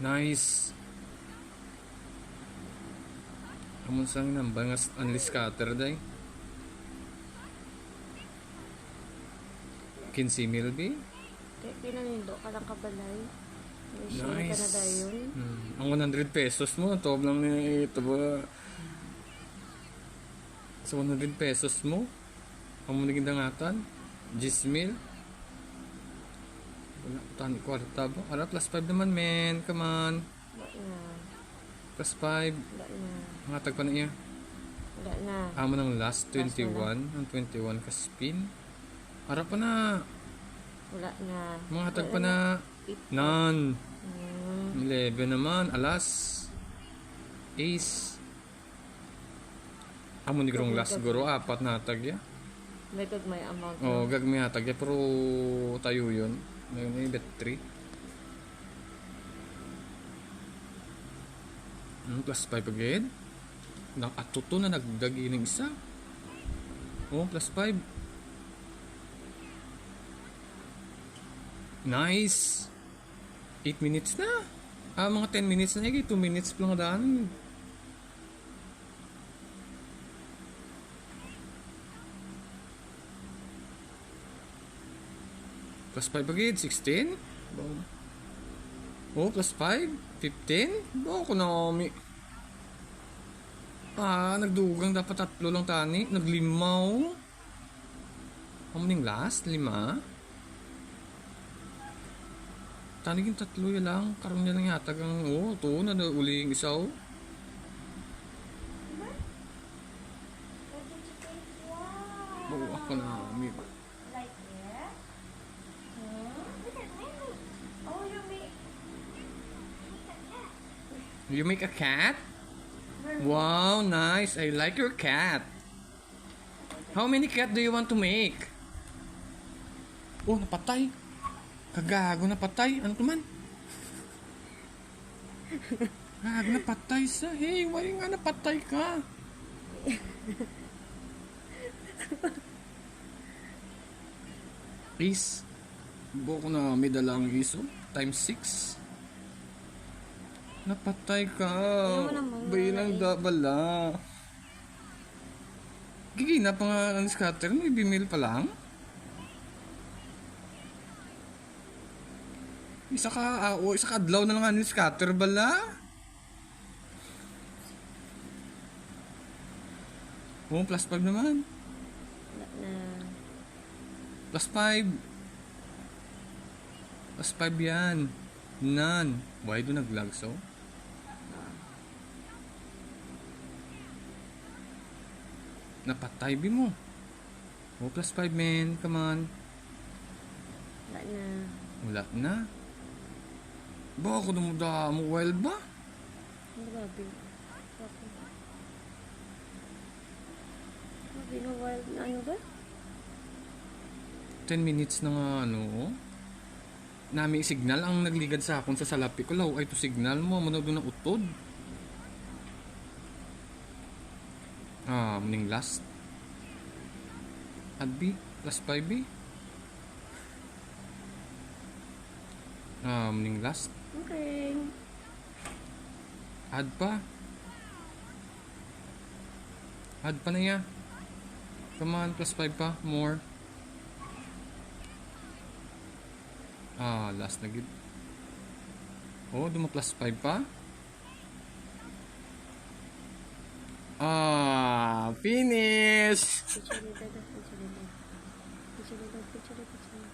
Nice. Amon sang nambang as unli scatter day. 15 mil bi? Kaya pinanindo ka lang kabalay. May share ka na Nice. dayon. Ang 100 pesos mo, tob lang ni ito ba? Sa 100 pesos mo, ang mo naging dangatan, 10 mil. Wala, tani kwarta ba? Ara, plus 5 naman, men. Come on. Wala na. Plus 5. Wala na. Mga tagpa na iya. Wala na. Amo ng last, Last 21. Ang 21 ka spin. Ara pa na. Wala na. Mga tagpa na. None. 11 naman. Alas. Ace. Amo ni grong last guro. Apat na tagya. May may amount. Oh, gagmay tagya. Pero tayo yun. Ngayon ay bet 3. Plus 5 again. Atuto na nagdagi ng isa. Oh, plus 5. Nice. 8 minutes na. Mga 10 minutes na. 2 minutes pa lang daan. Plus 5 again. 16. Oh, plus 5. 15. Oh, kunami. Nagdugang dapat 3 lang tani. Naglimaw. Ning last, 5. Tanigin 3 yan lang. Karoon niya lang yata ang, ito na uling isaw. Ako na, amigo. Like that? Look at me. Oh, You make a cat? Wow, nice. I like your cat. How many cat do you want to make? Oh, napatay. Kagago, napatay. Ano to man? Gago, napatay sa. Hey, why nga napatay ka? Is. Buko na may dalang iso. Times 6. Napatay ka. Bayilang bala. Gigina pa nga ang scatter. May bimil pa lang. Isa ka adlaw na lang ang scatter bala. Oh, plus 5 naman. Wala na. Plus 5. Plus 5 yan. None. Why do nag-lag so? Napatay mo. Oh, plus 5 men. Come on. Wala na. Wala na. Ba ako mo wild ba? Ano ba, Bill? Sabi na wild na ano ba? 10 minutes na nga ano. Nami signal ang nagligad sa akon sa salapi ko. Law ay to signal mo. Muna doon na utod. Muning last. Add B. Plus 5 B. Muning last. Okay. Add pa. Add pa na ya. Come on, plus 5 pa. More. Last na gid. Oh, duma plus 5 pa. Finish! Picture nito. Picture nito. Picture nito. Picture nito.